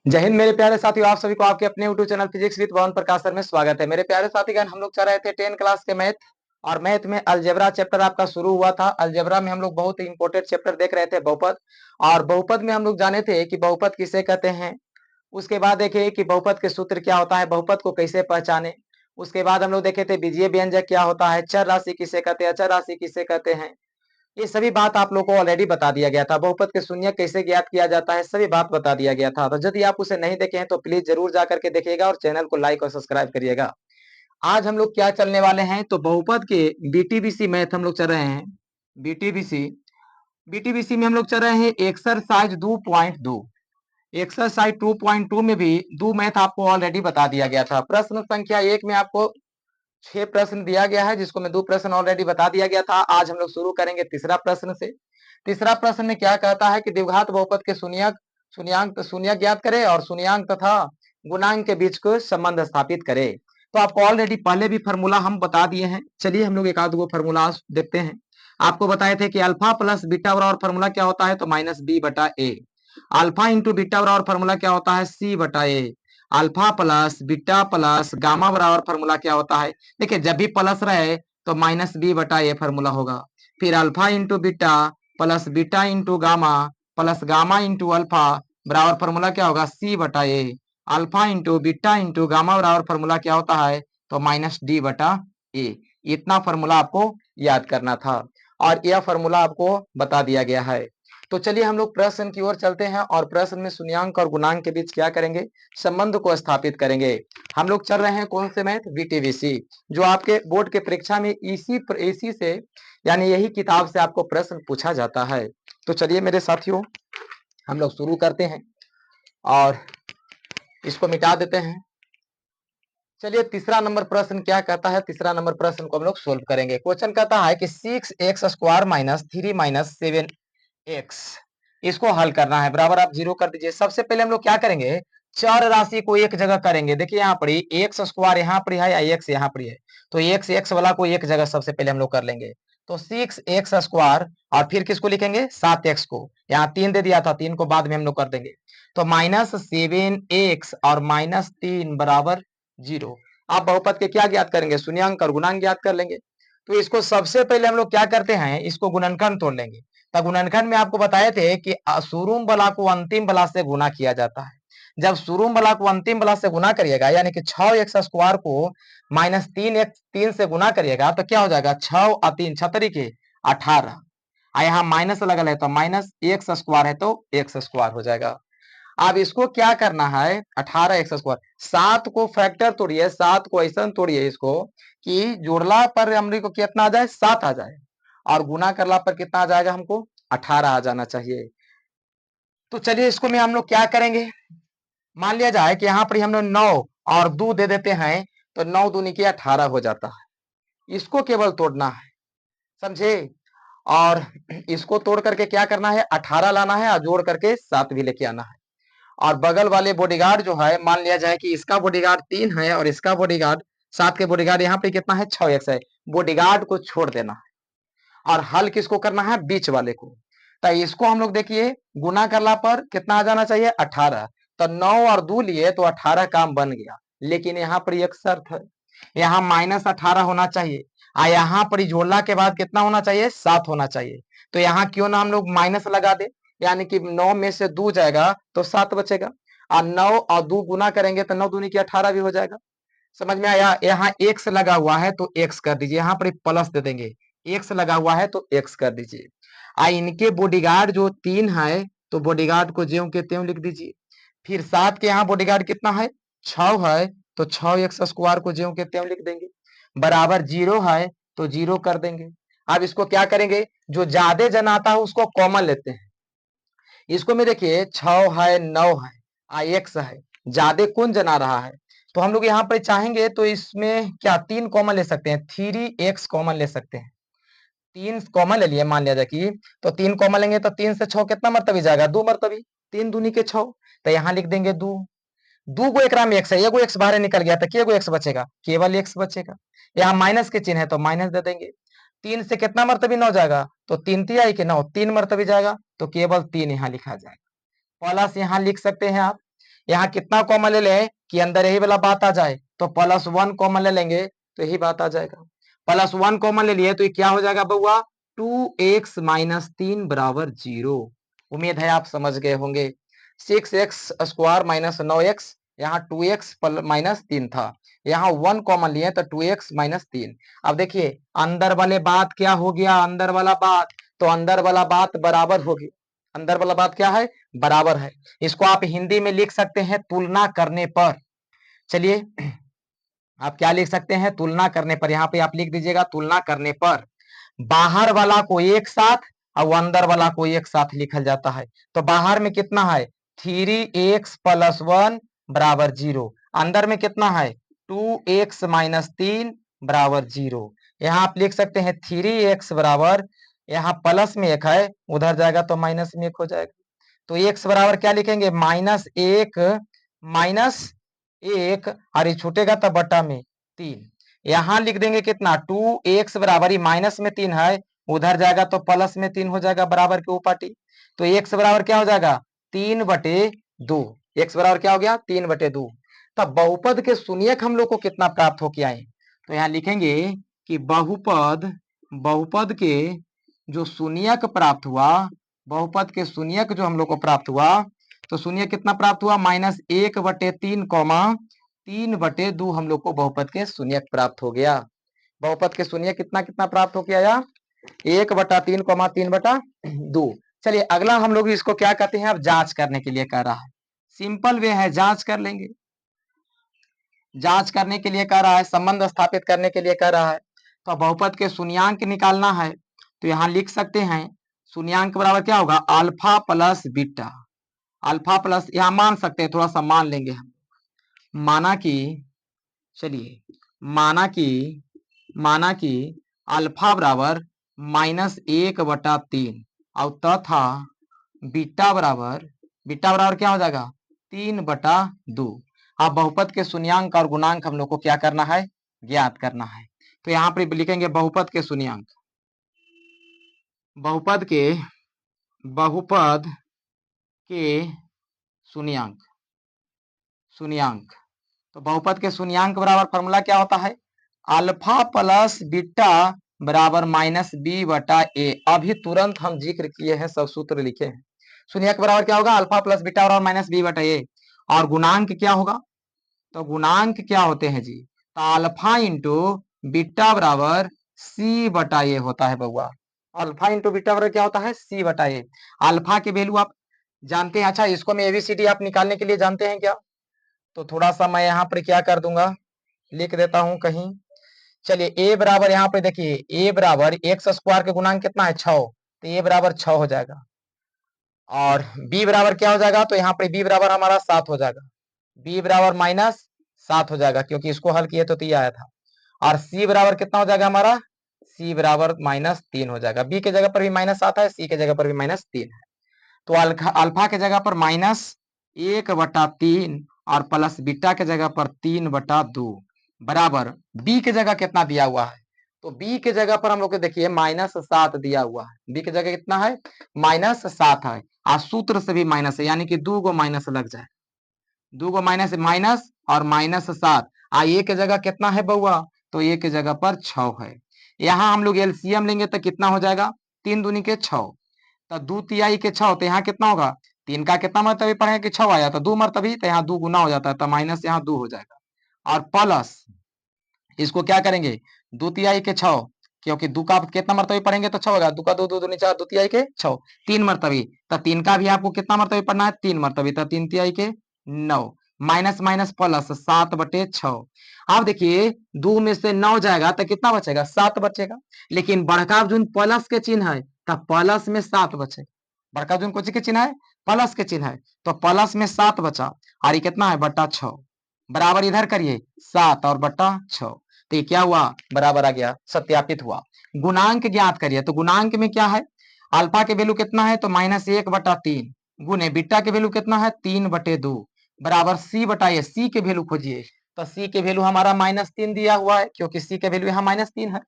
जय हिंद मेरे प्यारे साथियों, आप सभी को आपके अपने YouTube channel physics with Pawan Prakash sir में स्वागत है। मेरे प्यारे साथीगण, हम लोग चल रहे थे 10 क्लास के मैथ और मैथ में अलजेब्रा चैप्टर आपका शुरू हुआ था। अलजेब्रा में हम लोग बहुत ही इंपॉर्टेंट चैप्टर देख रहे थे, बहुपद। और बहुपद में हम लोग जाने थे कि बहुपद किसे कहते हैं। उसके बाद देखे कि बहुपद के सूत्र क्या होता है, बहुपद को कैसे पहचाने। उसके बाद हम लोग देखे थे बीजीय व्यंजक क्या होता है, चर राशि किसे कहते हैं, अचर राशि किसे कहते हैं। ये सभी बात आप लोगों को ऑलरेडी बता दिया गया था। बहुपद के शून्य कैसे ज्ञात किया जाता है, सभी बात बता दिया गया था। तो यदि आप उसे नहीं देखे हैं तो प्लीज जरूर जा करके देखिएगा और चैनल को लाइक और सब्सक्राइब करिएगा। आज हम लोग क्या चलने वाले हैं, तो बहुपद के बीटीबीसी मैथ हम लोग चल रहे हैं। बीटीबीसी बीटीबीसी में हम लोग चल रहे हैं एक्सरसाइज 2.2। एक्सरसाइज 2.2 में भी दो मैथ आपको ऑलरेडी बता दिया गया था। प्रश्न संख्या 1 में आपको 6 प्रश्न दिया गया है, जिसको मैं 2 प्रश्न ऑलरेडी बता दिया गया था। आज हम लोग शुरू करेंगे तीसरा प्रश्न से। तीसरा प्रश्न में क्या कहता है कि द्विघात बहुपद के शून्यक शून्यांक शून्य ज्ञात करे और शून्यांक तथा गुणांक के बीच को संबंध स्थापित करे। तो आपको ऑलरेडी पहले भी फॉर्मूला हम बता दिए हैं। चलिए हम लोग एक आध गो फॉर्मूला देखते हैं। आपको बताए थे कि अल्फा प्लस बीटा बराबर फॉर्मूला क्या होता है, तो माइनस बी बटा ए। अल्फा इंटू बीटा बराबर फॉर्मूला क्या होता है, सी बटा ए। Alpha plus beta plus gamma बराबर फॉर्मूला क्या होता है। देखिए, जब भी प्लस रहे तो माइनस बी बटा ए फॉर्मूला होगा। फिर alpha into beta plus beta into gamma plus gamma into alpha बराबर फॉर्मूला क्या होगा, सी बटा ए। Alpha into beta into gamma बराबर फॉर्मूला क्या होता है, तो माइनस डी बटा ए। इतना फॉर्मूला आपको याद करना था और यह फॉर्मूला आपको बता दिया गया है। तो चलिए हम लोग प्रश्न की ओर चलते हैं और प्रश्न में शून्यांक और गुणांक के बीच क्या करेंगे, संबंध को स्थापित करेंगे। हम लोग चल रहे हैं कौन से मैथ, बीटीबीसी, जो आपके बोर्ड के परीक्षा में इसी से यानी यही किताब से आपको प्रश्न पूछा जाता है। तो चलिए मेरे साथियों, हम लोग शुरू करते हैं और इसको मिटा देते हैं। चलिए तीसरा नंबर प्रश्न क्या कहता है, तीसरा नंबर प्रश्न को हम लोग सोल्व करेंगे। क्वेश्चन कहता है कि 6x² माइनस 3 माइनस 7x, इसको हल करना है। बराबर आप जीरो कर दीजिए। सबसे पहले हम लोग क्या करेंगे, चर राशि को एक जगह करेंगे। देखिए यहाँ पर एक्स स्क्वायर यहाँ पर है या एक्स यहाँ पर है, तो एक्स वाला को एक जगह सबसे पहले हम लोग कर लेंगे। तो 6x² और फिर किसको लिखेंगे, 7x को। यहाँ 3 दे दिया था, 3 को बाद में हम लोग कर देंगे। तो -7x और -3 बराबर 0। आप बहुपद के क्या ज्ञात करेंगे, शून्यांक और गुणांक ज्ञात कर लेंगे। तो इसको सबसे पहले हम लोग क्या करते हैं, इसको गुणनखंड तोड़ लेंगे। तो गुणनखंड में आपको बताए थे कि शुरू बला को अंतिम बला से गुना किया जाता है। जब शुरू बला को अंतिम बला से गुना करिएगा, यानी कि 6x² को -3 से गुना करिएगा, तो क्या हो जाएगा, 6 और 3 छतरी के 18। यहाँ माइनस लगल है तो -x² है तो x² हो जाएगा। अब इसको क्या करना है, 18x²। 7 को फैक्टर तोड़िए, 7 को ऐसा तोड़िए इसको कि जोड़ला पर हमने को कितना आ जाए, 7 आ जाए, और गुना करला पर कितना आ जाएगा, हमको 18 आ जाना चाहिए। तो चलिए इसको में हम लोग क्या करेंगे, मान लिया जाए कि यहाँ पर हम लोग 9 और 2 दे देते हैं, तो 9 दूनी के 18 हो जाता है। इसको केवल तोड़ना है, समझे। और इसको तोड़ करके क्या करना है, 18 लाना है और जोड़ करके 7 भी लेके आना है। और बगल वाले बॉडीगार्ड जो है, मान लिया जाए कि इसका बॉडीगार्ड 3 है और इसका बॉडीगार्ड 7 के बॉडीगार्ड यहाँ पे कितना है, 6x है। बॉडीगार्ड को छोड़ देना है और हल किसको करना है, बीच वाले को। तो इसको हम लोग देखिए गुना करला पर कितना आ जाना चाहिए, 18। तो 9 और 2 लिए तो 18 काम बन गया। लेकिन यहाँ पर एक शर्त है, यहाँ -18 होना चाहिए और यहाँ पर जोड़ला के बाद कितना होना चाहिए, 7 होना चाहिए। तो यहाँ क्यों ना हम लोग माइनस लगा दे, यानी कि 9 में से 2 जाएगा तो 7 बचेगा। और 9 और 2 गुना करेंगे तो 9 दूनी की 18 भी हो जाएगा। समझ में आया। यहाँ एक्स लगा हुआ है तो एक्स कर दीजिए, यहाँ पर प्लस दे देंगे। एक्स लगा हुआ है तो एक्स कर दीजिए। इनके बॉडीगार्ड जो 3 है, तो बॉडीगार्ड को ज्यों के त्यों लिख दीजिए। फिर 7 के यहाँ बॉडीगार्ड कितना है, 6 है, तो 6x² को ज्यों के त्यों लिख देंगे। बराबर 0 है तो 0 कर देंगे। अब इसको क्या करेंगे, जो ज्यादा जन आता है उसको कॉमन लेते हैं। इसको में देखिए 6 है, 9 है, x है, ज्यादा कौन जना रहा है, तो हम लोग यहाँ पर चाहेंगे तो इसमें क्या 3 कॉमन ले सकते हैं, 3x कॉमन ले सकते हैं। 3 कॉमन ले लिए, मान लिया जाए कि, तो 3 कॉमन लेंगे तो 3 से 6 कितना मरतबी जाएगा, 2 मरतबी। 3 दूनी के 6, तो यहाँ लिख देंगे 2। 2 को एक में x है, एगो x बाहर निकल गया तो केगो x बचेगा, केवल x बचेगा। यहाँ माइनस के चिन्ह है तो माइनस दे देंगे। 3 से कितना मरतबी 9 जाएगा, तो 3 तिहाई के 9, 3 मरतबी जाएगा, तो केवल 3 यहाँ लिखा जाएगा। प्लस यहाँ लिख सकते हैं आप। यहाँ कितना कॉमन ले लें कि अंदर यही वाला बात आ जाए, तो +1 कॉमन ले लेंगे तो यही बात आ जाएगा। +1 कॉमन ले लिए तो ये क्या हो जाएगा बउआ, 2x - 3 बराबर 0। उम्मीद है आप समझ गए होंगे। 6x² - 9x, यहाँ 2x -3 था, यहाँ 1 कॉमन लिए तो 2x - 3। अब देखिए अंदर वाले बात क्या हो गया, अंदर वाला बात, तो अंदर वाला बात बराबर होगी। अंदर वाला बात क्या है, बराबर है। इसको आप हिंदी में लिख सकते हैं तुलना करने पर। चलिए आप क्या लिख सकते हैं, तुलना करने पर। यहाँ पे आप लिख दीजिएगा तुलना करने पर बाहर वाला को एक साथ और अंदर वाला को एक साथ लिखल जाता है। तो बाहर में कितना है, 3x + 1 बराबर 0। अंदर में कितना है, 2x - 3 बराबर 0। यहाँ आप लिख सकते हैं 3x बराबर, यहाँ प्लस में एक है, उधर जाएगा तो माइनस में एक हो जाएगा। तो x बराबर क्या लिखेंगे, -1 और ये छूटेगा तो बटा में 3। यहाँ लिख देंगे कितना, 2x बराबर, ये माइनस में 3 है, उधर जाएगा तो प्लस में 3 हो जाएगा, बराबर की उपाटी। तो x बराबर क्या हो जाएगा, 3/2। x बराबर क्या हो गया, 3/2। तब बहुपद के शून्यक हम लोग को कितना प्राप्त होके आए, तो यहाँ लिखेंगे कि बहुपद के जो शून्यक प्राप्त हुआ, बहुपद के शून्यक जो हम लोग को प्राप्त हुआ, तो शून्य कितना प्राप्त हुआ, -1/3, 3/2 हम लोग को बहुपद के शून्यक प्राप्त हो गया। बहुपद के शून्य कितना कितना प्राप्त हो गया, 1/3, 3/2। चलिए अगला हम लोग इसको क्या कहते हैं, अब जांच करने के लिए कह रहा है। सिंपल वे है, जांच कर लेंगे। जांच करने के लिए कह रहा है, संबंध स्थापित करने के लिए कह रहा है। तो बहुपद के शून्यांक निकालना है, तो यहाँ लिख सकते हैं शून्यांक बराबर क्या होगा, alpha plus beta. Alpha plus, यहाँ मान सकते हैं, थोड़ा सा मान लेंगे हम। माना कि, चलिए माना कि अल्फा बराबर -1/3 और तथा बीटा बराबर क्या हो जाएगा, 3/2। अब बहुपद के शून्यांक और गुणांक हम लोग को क्या करना है, ज्ञात करना है। तो यहाँ पर लिखेंगे बहुपद के शून्यांक, बहुपद के शून्यांक। तो बहुपद के शून्यांक बराबर फॉर्मूला क्या होता है, अल्फा प्लस बीटा बराबर -b/a। अभी तुरंत हम जिक्र किए हैं, सब सूत्र लिखे हैं। शून्यक बराबर क्या होगा, अल्फा प्लस बीटा बराबर -b/a। और गुणांक क्या होगा, तो गुणांक क्या होते हैं जी, तो अल्फा इंटू बीटा बराबर c/a होता है बउआ। अल्फा इंटू बीटा बराबर क्या होता है, c/a। अल्फा के वैल्यू आप जानते हैं। अच्छा इसको मैं ABCD आप निकालने के लिए जानते हैं क्या, तो थोड़ा सा मैं यहाँ पर क्या कर दूंगा, लिख देता हूं कहीं। चलिए a बराबर, यहाँ पे देखिए a बराबर x² के गुणांक कितना है, 6, तो a बराबर 6 हो जाएगा। और b बराबर क्या हो जाएगा, तो यहाँ पे b बराबर हमारा 7 हो जाएगा। b बराबर -7 हो जाएगा, क्योंकि इसको हल किए तो 3 आया था। और c बराबर कितना हो जाएगा हमारा, c बराबर -3 हो जाएगा। b के जगह पर भी -7 है, c के जगह पर भी -3 है। तो अल्फा के जगह पर -1/3 और प्लस बीटा के जगह पर 3/2 बराबर बी के जगह कितना दिया हुआ है, तो बी के जगह पर हम लोग को देखिए -7 दिया हुआ है। बी के जगह कितना है, -7 है। और सूत्र से भी माइनस है, यानी कि 2 गो माइनस लग जाए, 2 गो माइनस और -7। ए के जगह कितना है बउआ, तो ए के जगह पर 6 है। यहाँ हम लोग एलसीएम लेंगे तो कितना हो जाएगा, 3 दूनी के 6, तो 2 तिहाई के 6, तो यहाँ कितना होगा, 3 का कितना मरतबे पढ़े कि 6 आया, तो 2 मरतबी, तो यहाँ 2 गुना हो जाता है, तो माइनस यहाँ 2 हो जाएगा। और प्लस इसको क्या करेंगे, 2 तिहाई के 6, क्योंकि 2 का कितना मरतबे पढ़ेंगे तो 6 होगा, 2 का 2, 2 दूनी 4, 2 तिहाई के 6, 3 मरतबी, तो 3 का भी आपको कितना मरतबे पढ़ना है, 3 मरतबी, तो 3 तिहाई के 9, माइनस माइनस प्लस 7/6। अब देखिए 2 में से 9 जाएगा तो कितना बचेगा, 7 बचेगा। लेकिन बड़का जो प्लस के चिन्ह है, तो प्लस में 7 बचे। बड़का जो कुछ के चिन्ह है, प्लस के चिन्ह है, तो प्लस में 7 बचा, और ये कितना है, /6 बराबर इधर करिए 7 और /6, तो ये क्या हुआ, बराबर आ गया, सत्यापित हुआ। गुणांक ज्ञात करिए, तो गुणांक में क्या है, अल्फा के वैल्यू कितना है, तो -1/3 गुने बीटा के वैल्यू कितना है, 3/2 बराबर c/a। c के वैल्यू खोजिए, तो c के वैल्यू हमारा -3 दिया हुआ है, क्योंकि c के वैल्यू यहाँ -3 है,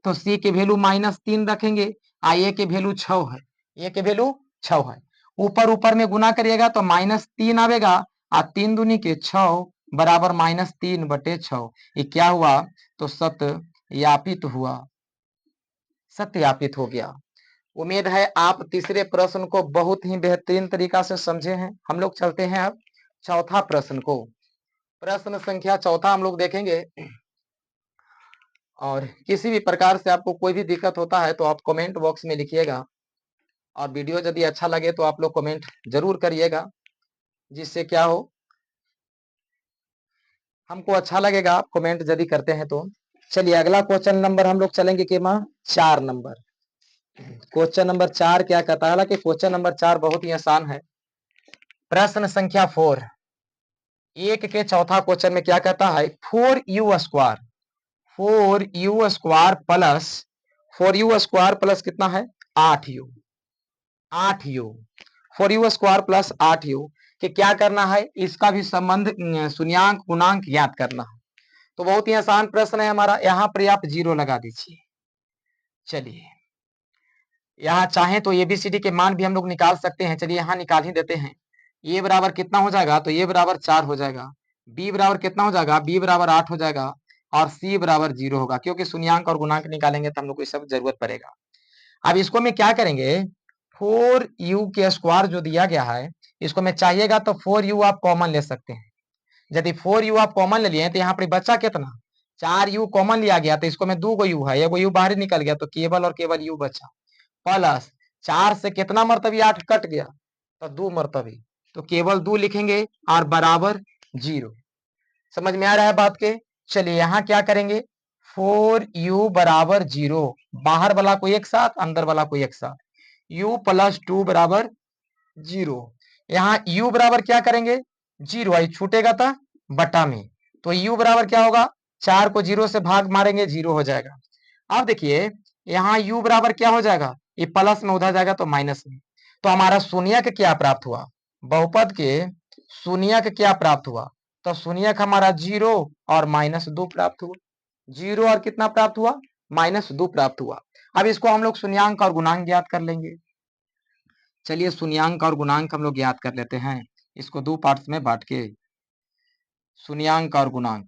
तो c के वैल्यू -3 रखेंगे। a के वैल्यू 6 है, a के वैल्यू 6 है। ऊपर ऊपर में गुना करिएगा तो -3 आवेगा, और 3 दूनी के 6 बराबर -3/6। ये क्या हुआ? तो सत्यापित हुआ, सत्यापित हो गया। उम्मीद है आप तीसरे प्रश्न को बहुत ही बेहतरीन तरीका से समझे हैं। हम लोग चलते हैं अब चौथा प्रश्न को। प्रश्न संख्या चौथा हम लोग देखेंगे। और किसी भी प्रकार से आपको कोई भी दिक्कत होता है तो आप कमेंट बॉक्स में लिखिएगा, और वीडियो यदि अच्छा लगे तो आप लोग कमेंट जरूर करिएगा, जिससे क्या हो, हमको अच्छा लगेगा आप कमेंट यदि करते हैं तो। चलिए अगला क्वेश्चन नंबर हम लोग चलेंगे कि माँ 4 नंबर। क्वेश्चन नंबर 4 क्या कहता है? हालांकि क्वेश्चन नंबर 4 बहुत ही आसान है। प्रश्न संख्या 4 एक के चौथा क्वेश्चन में क्या कहता है? 4u², 4u² plus 4u² plus कितना है? 8u, 8u, 4u² plus 8u कि क्या करना है? इसका भी संबंध शून्यांक गुणांक ज्ञात करना है। तो बहुत ही आसान प्रश्न है हमारा। यहाँ पर आप 0 लगा दीजिए। चलिए यहाँ चाहें तो एबीसीडी के मान भी हम लोग निकाल सकते हैं। चलिए यहाँ निकाल ही देते हैं। ए बराबर कितना हो जाएगा? तो ए बराबर 4 हो जाएगा। बी बराबर कितना हो जाएगा? बी बराबर 8 हो जाएगा। और सी बराबर 0 होगा, क्योंकि शून्यांक और गुणांक निकालेंगे तो हम लोग को सब जरूरत पड़ेगा। अब इसको मैं क्या करेंगे? 4u² जो दिया गया है, इसको मैं चाहिएगा तो 4u आप कॉमन ले सकते हैं। यदि 4u आप कॉमन ले लिए तो यहाँ पर बचा कितना? 4u कॉमन लिया गया तो इसको में 2 गो u है, एगो u बाहर निकल गया तो केवल और केवल u बचा। प्लस 4 से कितना मरतबी 8 कट गया? तो 2 मरतबी, तो केवल 2 लिखेंगे और बराबर 0। समझ में आ रहा है बात के? चलिए यहाँ क्या करेंगे? 4u बराबर 0, बाहर वाला को एक साथ, अंदर वाला को एक साथ, u प्लस 2 बराबर 0। यहाँ u बराबर क्या करेंगे? 0 आई छूटेगा था बटा में, तो u बराबर क्या होगा? 4 को 0 से भाग मारेंगे 0 हो जाएगा। अब देखिए यहाँ u बराबर क्या हो जाएगा? ये प्लस में उधर जाएगा तो माइनस में। तो हमारा शून्यक क्या प्राप्त हुआ? बहुपद के शून्यक क्या प्राप्त हुआ? तो शून्यक हमारा 0 और -2 प्राप्त हुआ। 0 और कितना प्राप्त हुआ? -2 प्राप्त हुआ। अब इसको हम लोग शून्यांक और गुणांक ज्ञात कर लेंगे। चलिए शून्यांक और गुणांक हम लोग ज्ञात कर लेते हैं, इसको 2 पार्ट्स में बांट के। शून्यांक और गुणांक,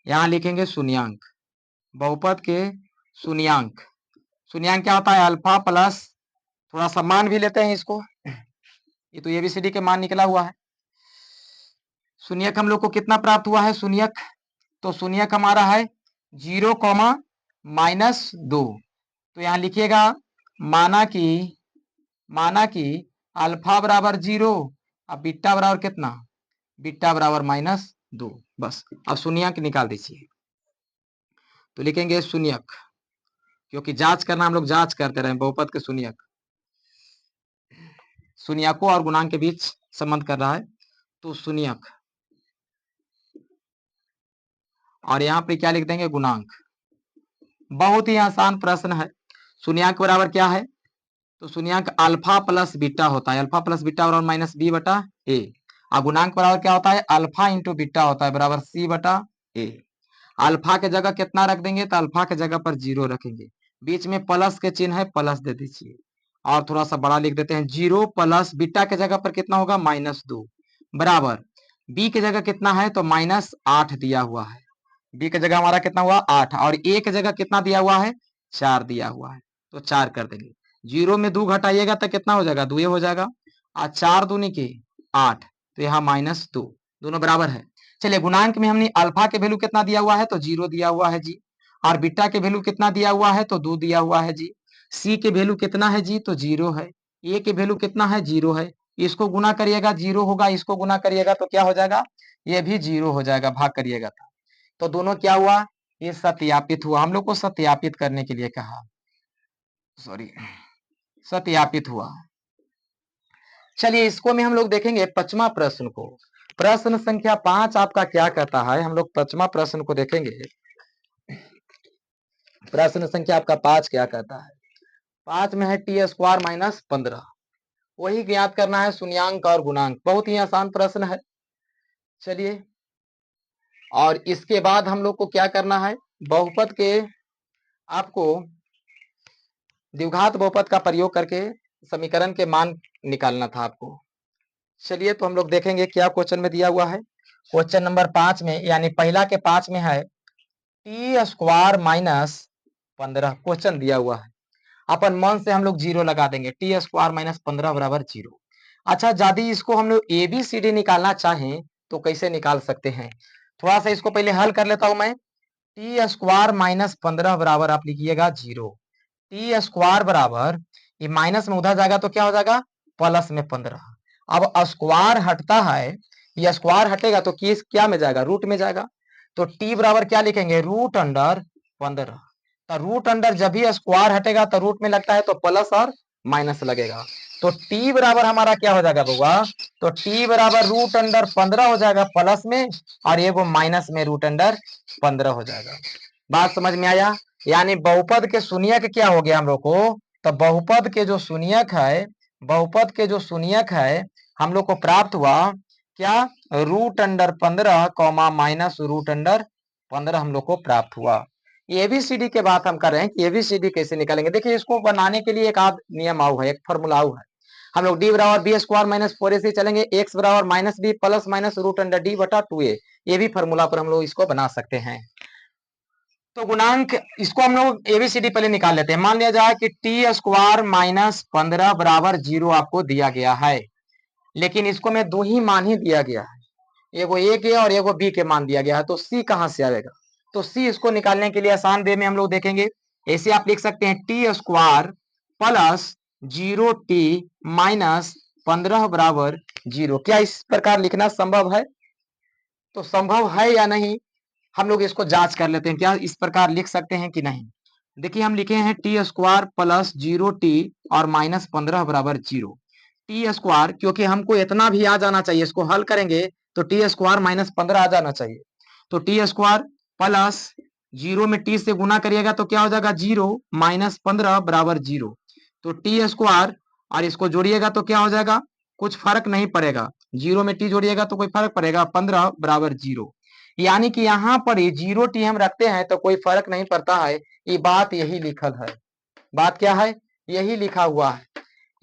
यहाँ लिखेंगे शून्यांक, बहुपद के शून्यांक। शून्यांक क्या होता है? अल्फा प्लस, थोड़ा सा मान भी लेते हैं इसको, ये तो एबीसीडी के मान निकला हुआ है। शून्यक हम लोग को कितना प्राप्त हुआ है? शून्यक, तो शून्यक हमारा है 0, -2। तो यहाँ लिखिएगा माना कि अल्फा बराबर 0 और बीटा बराबर कितना? बीटा बराबर -2। बस अब शून्यक निकाल दीजिए। तो लिखेंगे शून्यक, क्योंकि जांच करना, हम लोग जांच करते रहे बहुपद के शून्यक, शून्यकों और गुणांक के बीच संबंध कर रहा है, तो शून्यक, और यहाँ पे क्या लिख देंगे? गुणांक। बहुत ही आसान प्रश्न है। शून्यक बराबर क्या है? तो शून्यक अल्फा प्लस बीटा होता है, अल्फा प्लस बीटा बराबर -b/a। और गुणांक बराबर क्या होता है? अल्फा इंटू बीटा होता है, बराबर c/a। अल्फा के जगह कितना रख देंगे? तो अल्फा के जगह पर 0 रखेंगे, बीच में प्लस के चिन्ह है, प्लस दे दीजिए, और थोड़ा सा बड़ा लिख देते हैं। 0 प्लस बीटा के जगह पर कितना होगा? -2 बराबर बी के जगह कितना है? तो -8 दिया हुआ है। बी के जगह हमारा कितना हुआ? 8, और ए के जगह कितना दिया हुआ है? 4 दिया हुआ है, तो 4 कर देंगे। 0 में 2 घटाइएगा तो कितना हो जाएगा? 2 हो जाएगा, और 4 दूनी के 8, तो यहाँ -2, दोनों बराबर है। चलिए गुणांक में हमने अल्फा के वैल्यू कितना दिया हुआ है? तो 0 दिया हुआ है जी। और बीटा के वैल्यू कितना दिया हुआ है? तो 2 दिया हुआ है जी। सी के वैल्यू कितना है जी? तो 0 है। ए के वैल्यू कितना है? 0 है। इसको गुना करिएगा 0 होगा, इसको गुना करिएगा तो क्या हो जाएगा? ये भी 0 हो जाएगा, भाग करिएगा तो दोनों क्या हुआ? ये सत्यापित हुआ। हम लोग को सत्यापित करने के लिए कहा, सॉरी, सत्यापित हुआ। चलिए इसको में हम लोग देखेंगे पांचवा प्रश्न को। प्रश्न संख्या 5 आपका क्या कहता है? हम लोग पांचवा प्रश्न को देखेंगे। प्रश्न संख्या आपका 5 क्या कहता है? 5 में है t² -15, वही ज्ञात करना है शून्यांक और गुणांक। बहुत ही आसान प्रश्न है। चलिए, और इसके बाद हम लोग को क्या करना है? बहुपद के, आपको द्विघात बहुपद का प्रयोग करके समीकरण के मान निकालना था आपको। चलिए तो हम लोग देखेंगे क्या क्वेश्चन में दिया हुआ है। क्वेश्चन नंबर 5 में यानी पहला के 5 में है टी स्क्वायर माइनस 15 क्वेश्चन दिया हुआ है। अपन मन से हम लोग जीरो लगा देंगे, टी स्क्वायर माइनस 15 बराबर जीरो। अच्छा, यदि इसको हम लोग एबीसीडी निकालना चाहें तो कैसे निकाल सकते हैं? थोड़ा सा इसको पहले हल कर लेता हूं मैं। टी स्क्वायर माइनस 15 बराबर आप लिखिएगा जीरो। टी स्क्वायर बराबर ये माइनस में उधर जाएगा तो क्या हो जाएगा, प्लस में 15। अब स्क्वायर हटता है, ये स्क्वायर हटेगा तो किस क्या में जाएगा, रूट में जाएगा। तो टी बराबर क्या लिखेंगे, रूट अंडर 15। तो रूट अंडर जब भी स्क्वायर हटेगा तो रूट में लगता है तो प्लस और माइनस लगेगा। तो टी बराबर हमारा क्या हो जाएगा बउआ, तो टी बराबर रूट अंडर 15 हो जाएगा प्लस में, और ये वो माइनस में रूट अंडर 15 हो जाएगा। बात समझ में आया? यानी बहुपद के शून्यक क्या हो गया हम लोग को, तो बहुपद के जो शून्यक है, बहुपद के जो शून्यक है हम लोग को प्राप्त हुआ क्या, root under 15 comma minus root under 15 हम लोग को प्राप्त हुआ। एबीसीडी के बात हम कर रहे हैं कि एबीसीडी कैसे निकालेंगे। देखिए इसको बनाने के लिए एक आध नियम आउ है, एक फॉर्मूला आउ है। हम लोग डी बराबर बी स्क्वायर माइनस 4ए से चलेंगे, एक्स बराबर minus b plus minus root under D बटा 2a। ये भी फॉर्मूला पर हम लोग इसको बना सकते हैं। तो गुणांक इसको हम लोग एबीसीडी पहले निकाल लेते हैं। मान लिया जाए कि टी स्क्वायर माइनस 15 बराबर जीरो आपको दिया गया है, लेकिन इसको में दो ही मान ही दिया गया है, एगो ए के और एगो बी के मान दिया गया है। तो सी कहां से आएगा, तो सी इसको निकालने के लिए आसान वे में हम लोग देखेंगे। ऐसे आप लिख सकते हैं T square plus 0t minus 15 बराबर जीरो। क्या इस प्रकार लिखना संभव है? तो संभव है या नहीं, हम लोग इसको जांच कर लेते हैं, क्या इस प्रकार लिख सकते हैं कि नहीं। देखिए हम लिखे हैं टी स्क्वायर प्लस 0t और माइनस 15 बराबर जीरो। टी स्क्वायर क्योंकि हमको इतना भी आ जाना चाहिए, इसको हल करेंगे तो टी स्क्वायर माइनस 15 आ जाना चाहिए। तो टी स्क्वायर प्लस जीरो में टी से गुना करिएगा तो क्या हो जाएगा, जीरो माइनस 15 बराबर जीरो। तो टी स्क्वायर और इसको जोड़िएगा तो क्या हो जाएगा, कुछ फर्क नहीं पड़ेगा। जीरो में टी जोड़िएगा तो कोई फर्क पड़ेगा, 15 बराबर जीरो। यानी कि यहाँ पर ये जीरो टी हम रखते हैं तो कोई फर्क नहीं पड़ता है। ये बात यही लिखल है, बात क्या है, यही लिखा हुआ है।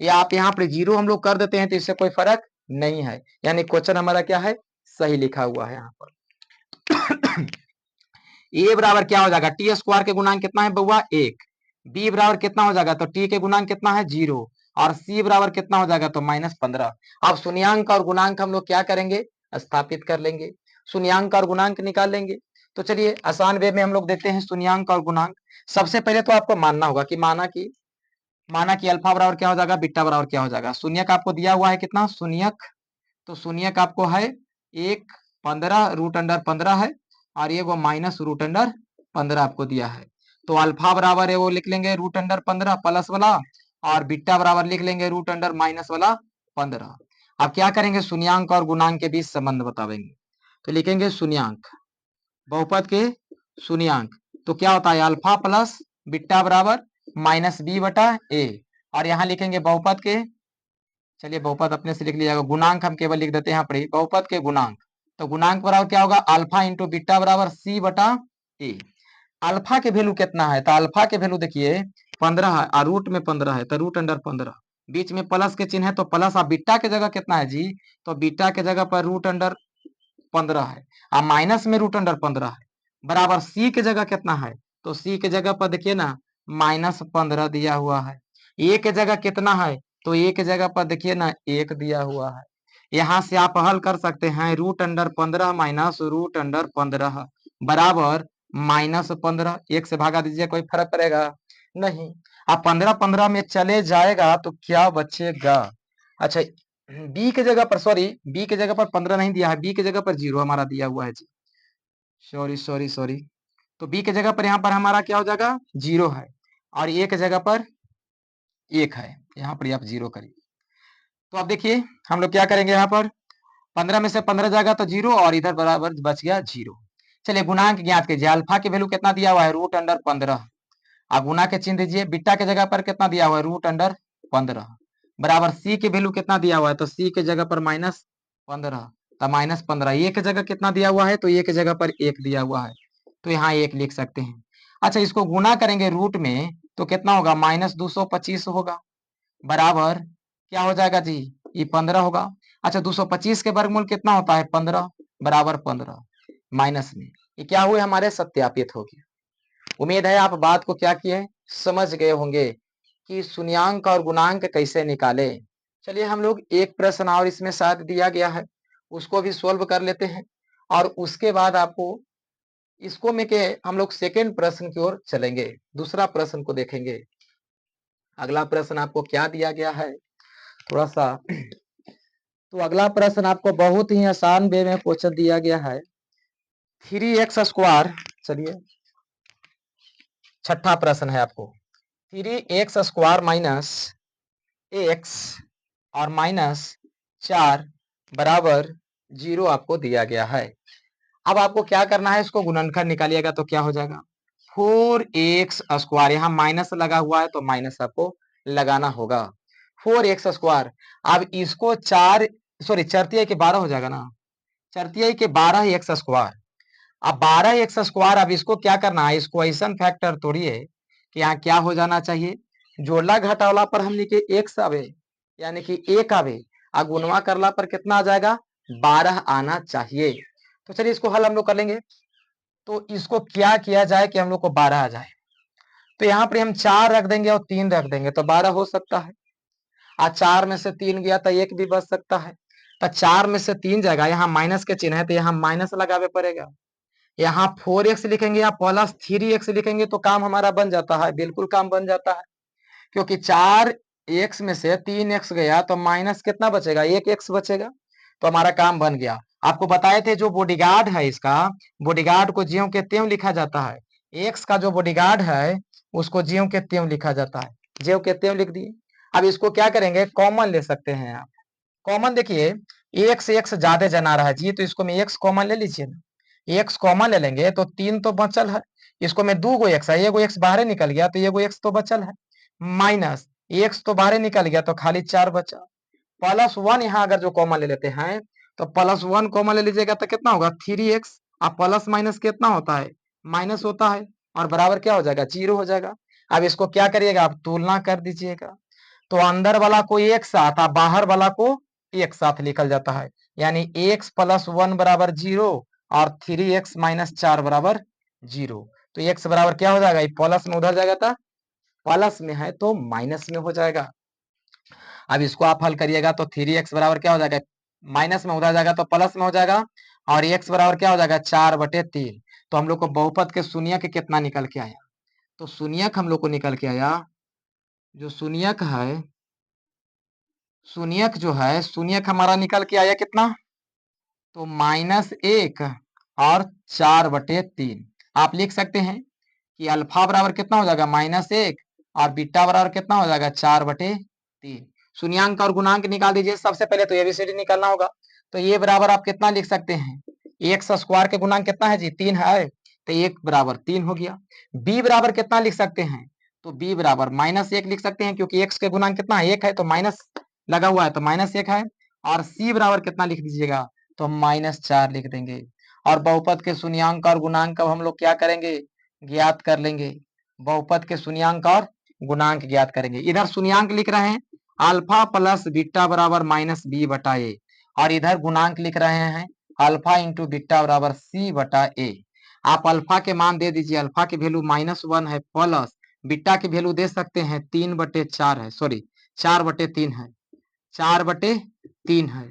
या आप यहाँ पर जीरो हम लोग कर देते हैं तो इससे कोई फर्क नहीं है। यानी क्वेश्चन हमारा क्या है, सही लिखा हुआ है यहाँ पर। ए बराबर क्या हो जाएगा, टी स्क्वायर के गुणांक कितना है बउआ, एक। बी बराबर कितना हो जाएगा, तो टी के गुणांक कितना है, जीरो। और सी बराबर कितना हो जाएगा, तो माइनस 15। अब शून्यांक और गुणांक हम लोग क्या करेंगे, स्थापित कर लेंगे, शून्यांक और गुणांक निकाल लेंगे। तो चलिए आसान वे में हम लोग देखते हैं शून्यांक और गुणांक। सबसे पहले तो आपको मानना होगा कि माना कि अल्फा बराबर क्या हो जाएगा, बीटा बराबर क्या हो जाएगा। शून्यक आपको दिया हुआ है कितना, शून्यक, तो शून्यक आपको है एक, 15 रूट अंडर 15 है, और ये वो माइनस रूट अंडर 15 आपको दिया है। तो अल्फा बराबर है वो लिख लेंगे रूट अंडर 15 प्लस वाला, और बीटा बराबर लिख लेंगे रूट अंडर माइनस वाला 15। अब क्या करेंगे, शून्यांक और गुणांक के बीच संबंध बतावेंगे। तो लिखेंगे शून्यांक, बहुपद के शून्यांक, तो क्या होता है अल्फा प्लस बीटा बराबर माइनस बी बटा ए। और यहाँ लिखेंगे बहुपद के, चलिए बहुपद अपने से लिख लीजिएगा, गुणांक हम केवल लिख देते हैं यहाँ पर बहुपद के गुणांक। तो गुणांक बराबर क्या होगा, अल्फा इंटू बीटा बराबर सी बटा ए। अल्फा के वैल्यू कितना है, तो अल्फा के वैल्यू देखिए 15 है, और रूट में 15 है तो रूट अंडर 15, बीच में प्लस के चिन्ह है तो प्लस। और बीटा के जगह कितना है जी, तो बीटा के जगह पर रूट अंडर 15 है, और माइनस में रूट अंडर 15 है, बराबर सी के जगह कितना है, तो सी के जगह पर देखिए ना माइनस 15 दिया हुआ है। ए के जगह कितना है, तो ए के जगह पर देखिए ना एक दिया हुआ है। यहां से आप हल कर सकते हैं, root under 15 minus root under 15 बराबर माइनस 15। एक से भागा दीजिए, कोई फर्क पड़ेगा नहीं। अब 15 15 में चले जाएगा तो क्या बचेगा। अच्छा, बी के जगह पर, सॉरी बी के जगह पर 15 नहीं दिया है, बी के जगह पर जीरो हमारा दिया हुआ है जी, सॉरी सॉरी सॉरी। तो बी के जगह पर यहाँ पर हमारा क्या हो जाएगा, जीरो है, और ए के जगह पर एक है, यहाँ पर आप जीरो करिए। तो अब देखिए हम लोग क्या करेंगे, यहाँ पर 15 में से 15 जाएगा तो जीरो, और इधर बराबर बच गया जीरो। चलिए गुणांक ज्ञात कीजिए, अल्फा की वैल्यू कितना दिया हुआ है, रूट अंडर 15। आप गुना के चिन्ह दीजिए, बीटा के जगह पर कितना दिया हुआ है, रूट अंडर 15 बराबर सी की वैल्यू कितना दिया हुआ है, तो सी के जगह पर माइनस 15, तो माइनस 15। ए के जगह कितना दिया हुआ है, तो ए के जगह पर एक दिया हुआ है, तो यहाँ एक लिख सकते हैं। अच्छा, इसको गुना करेंगे रूट में तो कितना होगा, माइनस 225 होगा, बराबर क्या हो जाएगा जी, ये 15 होगा। अच्छा 225 के वर्गमूल कितना होता है 15 बराबर 15 माइनस में ये क्या हुए हमारे सत्यापित हो गया। उम्मीद है आप बात को क्या किए समझ गए होंगे कि शून्यांक और गुणांक कैसे निकाले। चलिए हम लोग एक प्रश्न और इसमें शायद दिया गया है उसको भी सोल्व कर लेते हैं और उसके बाद आपको इसको में के हम लोग सेकेंड प्रश्न की ओर चलेंगे, दूसरा प्रश्न को देखेंगे। अगला प्रश्न आपको क्या दिया गया है थोड़ा सा, तो अगला प्रश्न आपको बहुत ही आसान वे में क्वेश्चन दिया गया है 3x²। चलिए छठा प्रश्न है आपको 3x² माइनस एक्स और माइनस 4 बराबर 0 आपको दिया गया है। अब आपको क्या करना है इसको गुणनखंड निकालिएगा तो क्या हो जाएगा 4x²। यहाँ माइनस लगा हुआ है तो माइनस आपको लगाना होगा 4x²। अब इसको 4 के 12 हो जाएगा ना, 4 के 12x²। अब 12x²। अब इसको क्या करना है इसको ऐसा फैक्टर तोड़िए कि यहाँ क्या हो जाना चाहिए, जोड़ला घटावला पर हमने के एक्स आवे यानी कि एक आवे और गुणवा करला पर कितना आ जाएगा 12 आना चाहिए। तो चलिए इसको हल हम लोग कर लेंगे। तो इसको क्या किया जाए कि हम लोग को 12 आ जाए, तो यहाँ पर हम 4 रख देंगे और 3 रख देंगे तो 12 हो सकता है। आज 4 में से 3 गया तो 1 भी बच सकता है। तो 4 में से 3 जाएगा, यहाँ माइनस के चिन्ह है तो यहाँ माइनस लगावे पड़ेगा। यहाँ 4x लिखेंगे या प्लस 3x लिखेंगे तो काम हमारा बन जाता है, बिल्कुल काम बन जाता है। क्योंकि 4x में से 3x गया तो माइनस कितना बचेगा 1x बचेगा, तो हमारा काम बन गया। आपको बताए थे जो बॉडीगार्ड है इसका, बॉडीगार्ड को ज्यों के त्यों लिखा जाता है। एक्स का जो बॉडीगार्ड है उसको ज्यों के त्यों लिखा जाता है, ज्यों के त्यों लिख दिए। अब इसको क्या करेंगे कॉमन ले सकते हैं आप। कॉमन देखिए एक्स एक्स ज्यादा जना रहा है जी, तो इसको मैं एक्स कॉमन ले लीजिए ना, एक्स कॉमन ले लेंगे तो 3 तो बचल है, इसको में 2 गो एक्स है, एगो एक्स बाहर निकल गया तो एगो एक्स तो बचल है, माइनस एक्स तो बाहर निकल गया तो खाली 4 बचा। +1 यहाँ अगर जो कॉमन ले लेते हैं तो +1 कॉमन ले लीजिएगा तो कितना होगा 3x। अब प्लस माइनस कितना होता है माइनस होता है और बराबर क्या हो जाएगा 0 हो जाएगा। अब इसको क्या करिएगा आप तुलना कर दीजिएगा, तो अंदर वाला को एक साथ और बाहर वाला को एक साथ निकल जाता है, यानी x + 1 बराबर 0 और 3x - 4 बराबर 0। तो x बराबर क्या हो जाएगा प्लस में उधर जाएगा था, प्लस में है तो माइनस में हो जाएगा। अब इसको आप हल करिएगा तो 3x बराबर क्या हो जाएगा, माइनस में उधर जाएगा तो प्लस में हो जाएगा और x बराबर क्या हो जाएगा 4/3। तो हम लोग को बहुपद के शून्यक कितना निकल के आया, तो शून्यक हम लोग को निकल के आया, जो शून्यक है शून्यक जो है शून्यक हमारा निकल के आया कितना, तो -1 और 4/3। आप लिख सकते हैं कि अल्फा बराबर कितना हो जाएगा -1 और बीटा बराबर कितना हो जाएगा 4/3। शून्यांक और गुणांक निकाल दीजिए। सबसे पहले तो एबीसीडी निकालना होगा, तो ये बराबर आप कितना लिख सकते हैं x² के गुणांक कितना है जी 3 है, तो 1 बराबर 3 हो गया। b बराबर कितना लिख सकते हैं, तो b बराबर -1 लिख सकते हैं क्योंकि x के गुणांक कितना है 1 है तो माइनस लगा हुआ है तो -1 है। और c बराबर कितना लिख दीजिएगा तो -4 लिख देंगे। और बहुपद के शून्यांक और गुणांक अब हम लोग क्या करेंगे ज्ञात कर लेंगे, बहुपद के शून्यांक और गुणांक ज्ञात करेंगे। इधर शून्यांक लिख रहे हैं अल्फा प्लस बीटा बराबर -b/a और इधर गुणांक लिख रहे हैं अल्फा इंटू बीटा बराबर c/a। आप अल्फा के मान दे दीजिए, अल्फा की वैल्यू -1 है प्लस बीटा की वैल्यू दे सकते हैं 3/4 है, सॉरी 4/3 है, 4/3 है।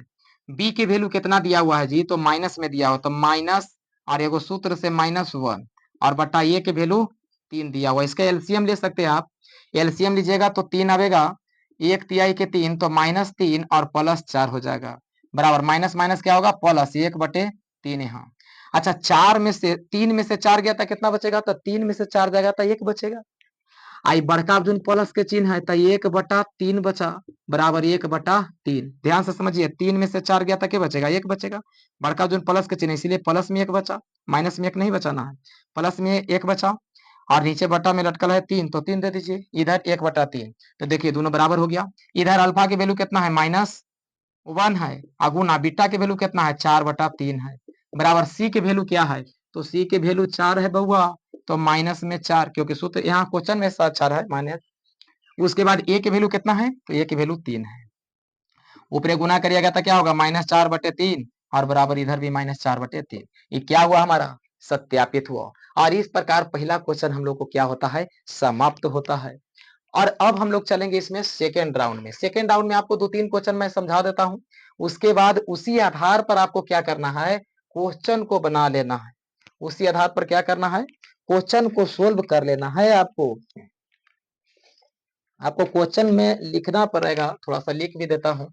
बी की वैल्यू कितना दिया हुआ है जी, तो माइनस में दिया हो तो माइनस और एगो सूत्र से -1 और बटा ए की वैल्यू 3 दिया हुआ। इसका एलसीएम ले सकते हैं आप, एलसीएम लीजिएगा तो 3 आवेगा, 1 तिहाई के 3 तो -3 और +4 हो जाएगा बराबर माइनस माइनस क्या होगा प्लस 1/3 यहाँ। अच्छा 4 में से 3 में से 4 गया था कितना बचेगा, तो 3 में से 4 जाएगा तो 1 बचेगा। आई बड़का जो प्लस के चिन्ह है तो 1/3 बचा बराबर 1/3। ध्यान से समझिए 3 में से 4 गया था क्या बचेगा 1 बचेगा, बड़का जो प्लस के चिन्ह इसीलिए प्लस में 1 बचा, माइनस में 1 नहीं बचाना है, प्लस में 1 बचा और नीचे बटा में लटकल है 3 तो 3 दे दीजिए, इधर 1/3। तो देखिए दोनों बराबर हो गया। इधर अल्फा की वैल्यू कितना है -1 है और गुना बीटा की वैल्यू कितना है 4/3 है बराबर सी की वैल्यू क्या है, तो सी की वैल्यू 4 है बउआ, तो माइनस में 4 क्योंकि सूत्र यहाँ क्वेश्चन में 4 है माइनस। उसके बाद ए की वैल्यू कितना है, तो ए की वैल्यू 3 है। ऊपरे गुना करिएगा तो क्या होगा -4/3 और बराबर इधर भी -4/3। ये क्या हुआ हमारा सत्यापित हुआ। और इस प्रकार पहला क्वेश्चन हम लोग को क्या होता है समाप्त होता है। और अब हम लोग चलेंगे इसमें सेकेंड राउंड में। सेकेंड राउंड में आपको 2-3 क्वेश्चन मैं समझा देता हूं, उसके बाद उसी आधार पर आपको क्या करना है क्वेश्चन को बना लेना है। उसी आधार पर क्या करना है क्वेश्चन को सोल्व कर लेना है। आपको क्वेश्चन में लिखना पड़ेगा, थोड़ा सा लिख भी देता हूं।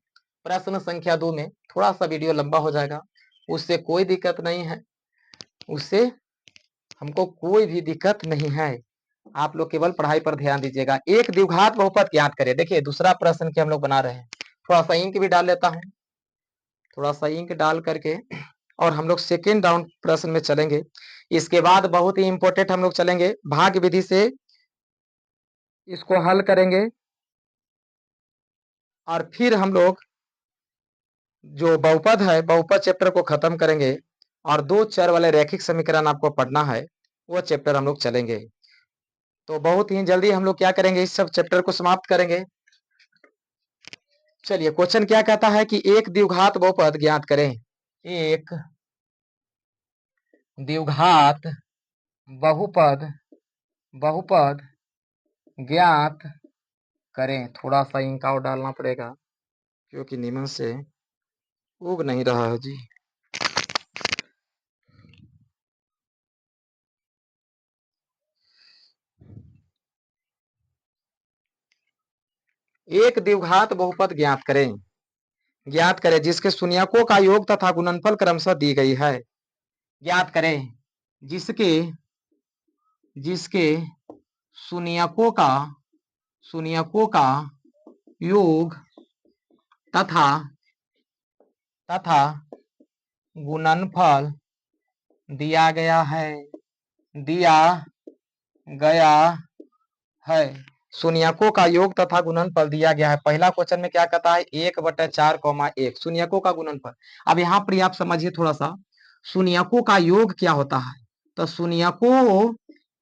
प्रश्न संख्या 2 में थोड़ा सा वीडियो लंबा हो जाएगा, उससे कोई दिक्कत नहीं है, उससे हमको कोई भी दिक्कत नहीं है। आप लोग केवल पढ़ाई पर ध्यान दीजिएगा। एक द्विघात बहुपद ज्ञात करें। देखिए दूसरा प्रश्न के हम लोग बना रहे हैं, थोड़ा सा इंक भी डाल लेता हूं, थोड़ा सा इंक डाल करके और हम लोग सेकेंड राउंड प्रश्न में चलेंगे। इसके बाद बहुत ही इंपॉर्टेंट हम लोग चलेंगे भाग विधि से, इसको हल करेंगे और फिर हम लोग जो बहुपद है बहुपद चैप्टर को खत्म करेंगे और दो चर वाले रैखिक समीकरण आपको पढ़ना है, वो चैप्टर हम लोग चलेंगे। तो बहुत ही जल्दी हम लोग क्या करेंगे इस सब चैप्टर को समाप्त करेंगे। चलिए क्वेश्चन क्या कहता है कि एक द्विघात बहुपद ज्ञात करें। एक द्विघात बहुपद बहुपद ज्ञात करें। थोड़ा सा इंक और डालना पड़ेगा क्योंकि निमन से उग नहीं रहा है जी। एक द्विघात बहुपद ज्ञात करें जिसके शून्यकों का योग तथा गुणनफल क्रमशः दी गई है। ज्ञात करें जिसके जिसके शून्यकों का योग तथा तथा गुणनफल दिया गया है शून्यकों का योग तथा गुणनफल दिया गया है। पहला क्वेश्चन में क्या कहता है 1/4, 1 शून्यकों का गुणनफल। अब यहाँ पर आप समझिए थोड़ा सा शून्यकों का योग क्या होता है। तो शून्यकों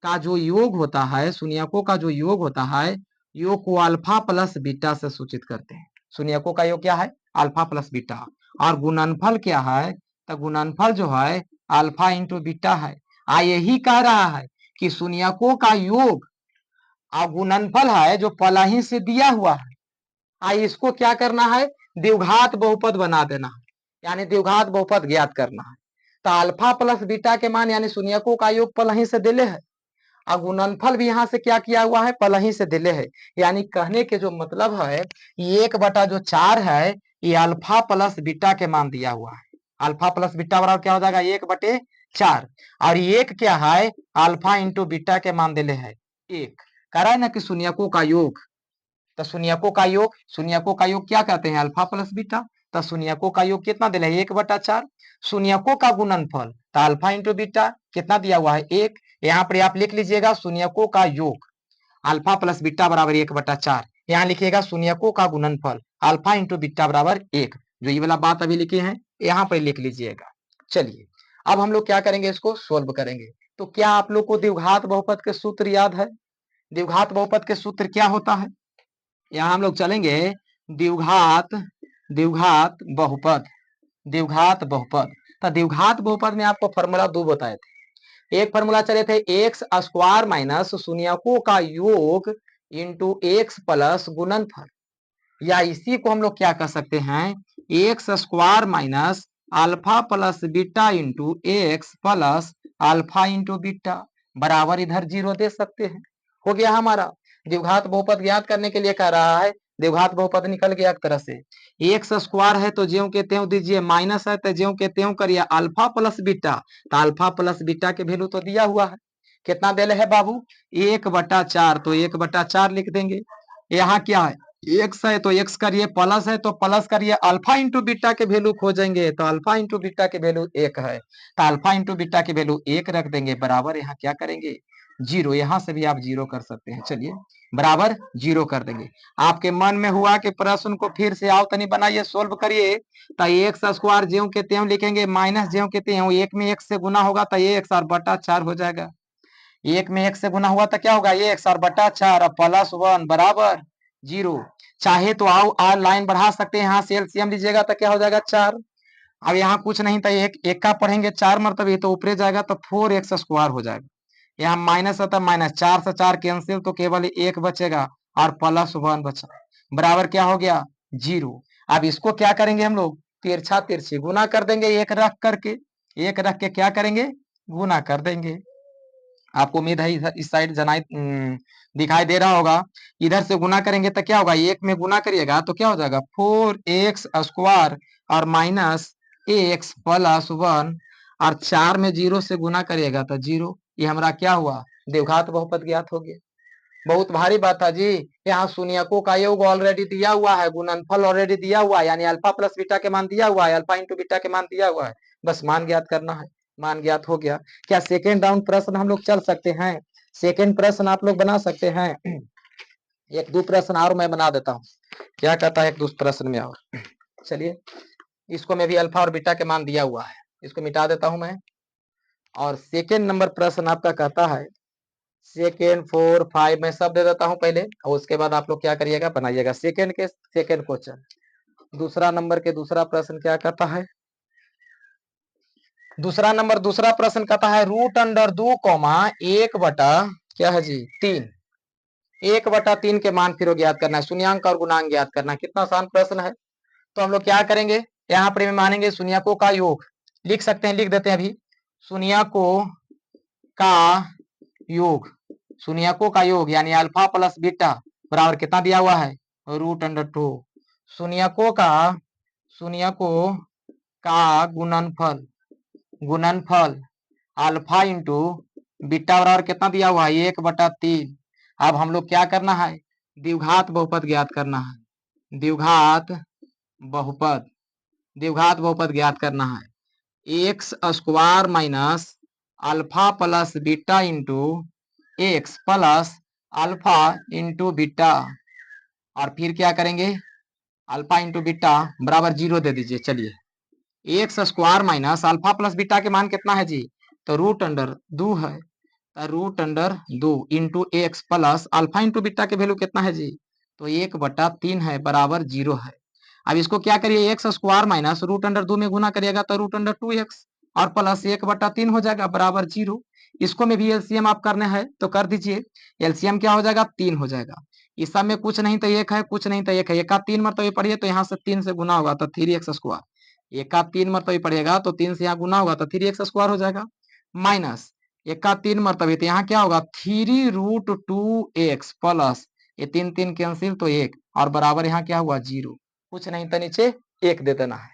का जो योग होता है, शून्यकों का जो योग होता है, योग को अल्फा प्लस बीटा से सूचित करते हैं। शून्यकों का योग क्या है अल्फा प्लस बीटा। और गुणनफल क्या है तो गुणनफल जो है अल्फा इंटू बीटा है। यही कह रहा है कि शून्यकों का योग और गुणनफल है जो पहले से दिया हुआ है, इसको क्या करना है द्विघात बहुपद बना देना है, यानी द्विघात बहुपद ज्ञात करना है। तो अल्फा प्लस बीटा के मान यानी शून्यकों का योग पहले से दिले है और गुणनफल भी यहाँ से क्या किया हुआ है पहले से दिले है। यानी कहने के जो मतलब है 1/4 है ये अल्फा प्लस बीटा के मान दिया हुआ है। अल्फा प्लस बीटा बराबर क्या हो जाएगा 1/4 और एक क्या है अल्फा इंटू बीटा के मान दिले है 1। कह रहा है ना कि शून्यकों का योग, तो शून्यकों का योग क्या कहते हैं अल्फा प्लस बीटा। तो शून्यकों का योग कितना दिला है 1/4। शून्यकों का गुणनफल तो अल्फा इंटू बीटा कितना दिया हुआ है 1। यहाँ पर आप लिख लीजिएगा शून्यकों का योग अल्फा प्लस बीटा बराबर 1/4। यहाँ लिखिएगा शून्यकों का गुणनफल अल्फा इंटू बीटा बराबर 1। जो ये वाला बात अभी लिखे हैं यहाँ पर लिख लीजिएगा। चलिए अब हम लोग क्या करेंगे इसको सोल्व करेंगे। तो क्या आप लोग को द्विघात बहुपद के सूत्र याद है। द्विघात बहुपद के सूत्र क्या होता है, यहाँ हम लोग चलेंगे द्विघात द्विघात बहुपद द्विघात बहुपद। तो द्विघात बहुपद में आपको फॉर्मूला दो बताए थे। एक फॉर्मूला चले थे एक्स स्क्वायर माइनस शून्यकों का योग इंटू एक्स प्लस गुणनफल, या इसी को हम लोग क्या कर सकते हैं x square minus alpha plus beta into x plus alpha into beta बराबर इधर 0 दे सकते हैं। हो गया हमारा द्विघात बहुपद ज्ञात करने के लिए कह रहा है। द्विघात बहुपद निकल गया एक तरह से। एक्स स्क्वायर है तो ज्यों के त्यों दीजिए, माइनस है तो ज्यों के त्यों करिए, अल्फा प्लस बीटा तो अल्फा प्लस बीटा के वैल्यू तो दिया हुआ है, कितना दे है बाबू 1/4, तो 1/4 लिख देंगे। यहाँ क्या है एक्स है तो एक्स करिए, प्लस है तो प्लस करिए, अल्फा इंटू बीटा के वैल्यू खोजेंगे तो अल्फा इंटू बीटा के वैल्यू 1 है तो अल्फा इंटू बीटा के वैल्यू 1 रख देंगे बराबर यहाँ क्या करेंगे 0। यहाँ से भी आप 0 कर सकते हैं। चलिए बराबर 0 कर देंगे। आपके मन में हुआ कि प्रश्न को फिर से आओ तनी बनाइए सोल्व करिए, तो एक्स स्क्वायर ज्यों के त्यों लिखेंगे माइनस ज्यों के त्यों, एक में एक से गुना होगा तो एक्स और बटा 4 हो जाएगा। एक में एक से गुना हुआ तो क्या होगा एक्स और बटा 4 और प्लस 1 बराबर जीरो। चाहे तो आओ और लाइन बढ़ा सकते हैं, यहाँ से एलसीएम लीजिएगा तो क्या हो जाएगा 4। अब यहाँ कुछ नहीं था, एक एक का पढ़ेंगे 4 मरतबे तो ऊपरे जाएगा तो 4x स्क्वायर हो जाएगा। यहाँ माइनस आता माइनस, 4 से 4 कैंसिल तो केवल एक बचेगा और +1 बचा, बराबर क्या हो गया 0। अब इसको क्या करेंगे हम लोग, तिरछा तिरछी गुना कर देंगे, एक रख करके, एक रख के क्या करेंगे गुना कर देंगे। आपको उम्मीद है इस साइड जनाई दिखाई दे रहा होगा। इधर से गुना करेंगे तो क्या होगा, एक में गुना करिएगा तो क्या हो जाएगा 4x स्क्वायर और -x+1 और 4 में 0 से गुना करिएगा तो 0। ये हमारा क्या हुआ, द्विघात बहुपद ज्ञात हो गया। बहुत भारी बात था जी। यहाँ शून्यकों का योग ऑलरेडी दिया हुआ है, गुणनफल ऑलरेडी दिया हुआ है, यानी अल्फा प्लस बीटा के मान दिया हुआ है, अल्फा इंटू बीटा के मान दिया हुआ है, बस मान ज्ञात करना है। मान ज्ञात हो गया। क्या सेकेंड राउंड प्रश्न हम लोग चल सकते हैं, सेकेंड प्रश्न आप लोग बना सकते हैं। एक दो प्रश्न और मैं बना देता हूँ, क्या कहता है एक दो प्रश्न में और। चलिए इसको मैं भी अल्फा और बीटा के मान दिया हुआ है, इसको मिटा देता हूं मैं। और सेकेंड नंबर प्रश्न आपका कहता है, सेकेंड 4 5 मैं सब दे देता हूं पहले, और उसके बाद आप लोग क्या करिएगा बनाइएगा सेकेंड के सेकेंड क्वेश्चन। दूसरा नंबर के दूसरा प्रश्न क्या कहता है, दूसरा नंबर दूसरा प्रश्न कहता है √2, 1 क्या है जी 3, 1/3 के मान फिर ज्ञात करना है, शून्यांक और गुणांक ज्ञात करना है। कितना आसान प्रश्न है। तो हम लोग क्या करेंगे, यहाँ पर मानेंगे शून्यकों का योग, लिख सकते हैं, लिख देते हैं अभी, शून्यकों का योग, शून्यकों का योग यानी अल्फा प्लस बीटा बराबर कितना दिया हुआ है √2। शून्यकों का, शून्यकों का गुणनफल, गुणनफल अल्फा इंटू बीटा बराबर कितना दिया हुआ है 1/3। अब हम लोग क्या करना है, द्विघात बहुपद ज्ञात करना है, द्विघात बहुपद, द्विघात बहुपद ज्ञात करना है। X square minus alpha plus beta into x plus alpha into beta, और फिर क्या करेंगे अल्फा इंटू बीटा बराबर 0 दे दीजिए। चलिए x square minus alpha plus beta के मान कितना है जी, तो √2 है, तो √2 into x plus alpha into beta के वैल्यू कितना है जी, तो 1/3 है, बराबर 0 है। अब इसको क्या करिए, एक्स स्क्वायर माइनस √2 में गुना करिएगा तो √2x और प्लस 1/3 हो जाएगा, बराबर 0। इसको में भी एलसीएम आप करने हैं तो कर दीजिए, एलसीएम क्या हो जाएगा 3 हो जाएगा। इस सब में कुछ नहीं तो एक है, कुछ नहीं तो एक है, एक का 3 मरतबे पढ़िए तो यहाँ से 3 से गुना होगा तो 3x स्क्वायर, एक का 3 मरतबे पढ़िएगा तो 3 से यहाँ गुना होगा तो 3x स्क्वायर हो जाएगा, माइनस एक का 3 मरतबे तो यहाँ क्या होगा 3√2x प्लस ये 3 3 कैंसिल तो 1 और बराबर यहाँ क्या हुआ 0, कुछ नहीं तो नीचे 1 दे देना है।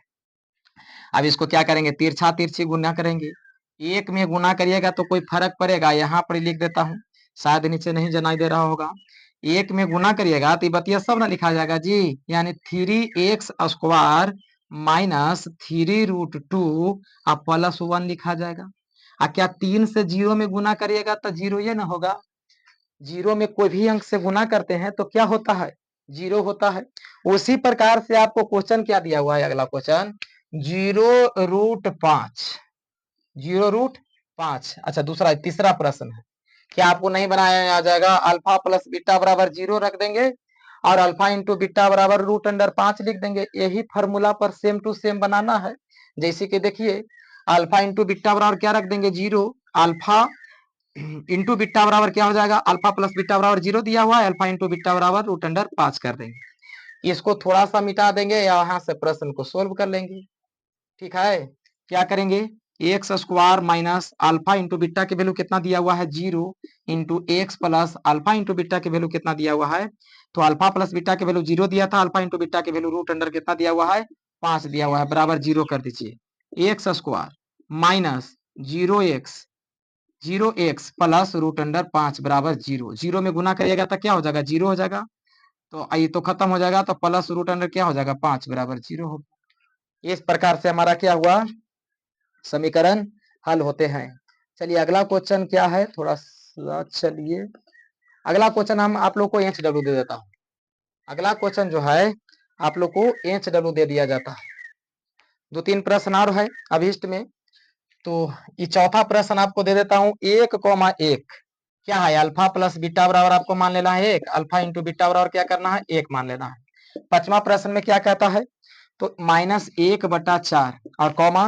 अब इसको क्या करेंगे, तिरछा तिरछी गुना करेंगे, एक में गुना करिएगा तो कोई फर्क पड़ेगा, यहाँ पर लिख देता हूँ, शायद नीचे नहीं जनाई दे रहा होगा। एक में गुना करिएगा तो बतिया सब ना लिखा जाएगा जी, यानी 3x स्क्वायर माइनस 3√2 और +1 लिखा जाएगा। क्या 3 से 0 में गुना करिएगा तो 0 ये ना होगा, 0 में कोई भी अंक से गुना करते हैं तो क्या होता है 0 होता है। उसी प्रकार से आपको क्वेश्चन क्या दिया हुआ है, अगला क्वेश्चन 0√5, 0√5। अच्छा दूसरा तीसरा प्रश्न है, क्या आपको नहीं बनाया आ जाएगा, अल्फा प्लस बीटा बराबर 0 रख देंगे और अल्फा इंटू बीटा बराबर √5 लिख देंगे, यही फॉर्मूला पर सेम टू सेम बनाना है। जैसे कि देखिए अल्फा इंटू बीटा बराबर क्या रख देंगे 0, अल्फा इंटू बीटा बराबर क्या हो जाएगा, अल्फा प्लस बीटा बराबर 0 दिया हुआ है, अल्फा इंटू बीटा बराबर √5 कर देंगे। इसको थोड़ा सा मिटा देंगे या यहाँ से प्रश्न को सोल्व कर लेंगे। ठीक है, क्या करेंगे, x square minus alpha into beta के वैल्यू कितना दिया हुआ है 0 into x plus alpha into beta के वैल्यू कितना दिया हुआ है, तो अल्फा प्लस बीटा के वैल्यू 0 दिया था, अल्फा इंटू बीटा के वैल्यू √अंडर कितना दिया हुआ है 5 दिया हुआ है, बराबर 0 कर दीजिए। X square minus 0x plus √5 बराबर 0, 0 में गुना करिएगा तो क्या हो जाएगा 0 हो जाएगा, तो ये तो खत्म हो जाएगा, तो प्लस √अंडर क्या हो जाएगा 5 बराबर 0 हो। इस प्रकार से हमारा क्या हुआ, समीकरण हल होते हैं। चलिए अगला क्वेश्चन क्या है, थोड़ा सा चलिए अगला क्वेश्चन हम आप लोग को HW दे देता हूँ। अगला क्वेश्चन जो है आप लोग को HW दे दिया जाता है। 2-3 प्रश्न और है अभिष्ट में, तो ये चौथा प्रश्न आपको दे देता हूँ 1,1 क्या है, अल्फा प्लस बीटा बराबर आपको मान लेना है 1, अल्फा इंटू बीटा बराबर क्या करना है 1 मान लेना है। 5वां प्रश्न में क्या कहता है, तो -1/4 और कॉमा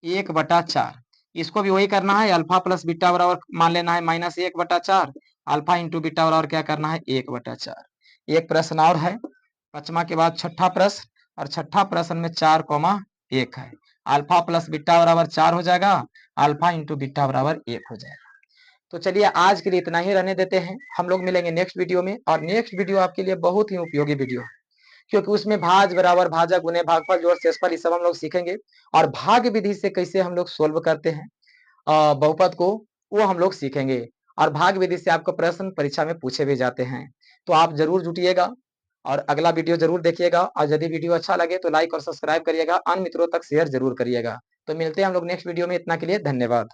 1/4, इसको भी वही करना है, अल्फा प्लस बीटा बराबर मान लेना है -1/4, अल्फा इंटू बीटा बराबर क्या करना है 1/4। एक प्रश्न और है 5वां के बाद 6ठा प्रश्न, और 6ठा प्रश्न में 4,1 है, अल्फा प्लस बीटा बराबर 4 हो जाएगा, अल्फा इंटू बीटा बराबर 1 हो जाएगा। तो चलिए आज के लिए इतना ही रहने देते हैं, हम लोग मिलेंगे नेक्स्ट वीडियो में, और नेक्स्ट वीडियो आपके लिए बहुत ही उपयोगी वीडियो है, क्योंकि उसमें भाज बराबर भाजक गुणे भागफल जोड़ शेषफल ये सब हम लोग सीखेंगे, और भाग विधि से कैसे हम लोग सोल्व करते हैं बहुपद को, वो हम लोग सीखेंगे, और भाग विधि से आपको प्रश्न परीक्षा में पूछे भी जाते हैं। तो आप जरूर जुटिएगा और अगला वीडियो जरूर देखिएगा, और यदि वीडियो अच्छा लगे तो लाइक और सब्सक्राइब करिएगा, अन्य मित्रों तक शेयर जरूर करिएगा। तो मिलते हैं हम लोग नेक्स्ट वीडियो में, इतना के लिए धन्यवाद।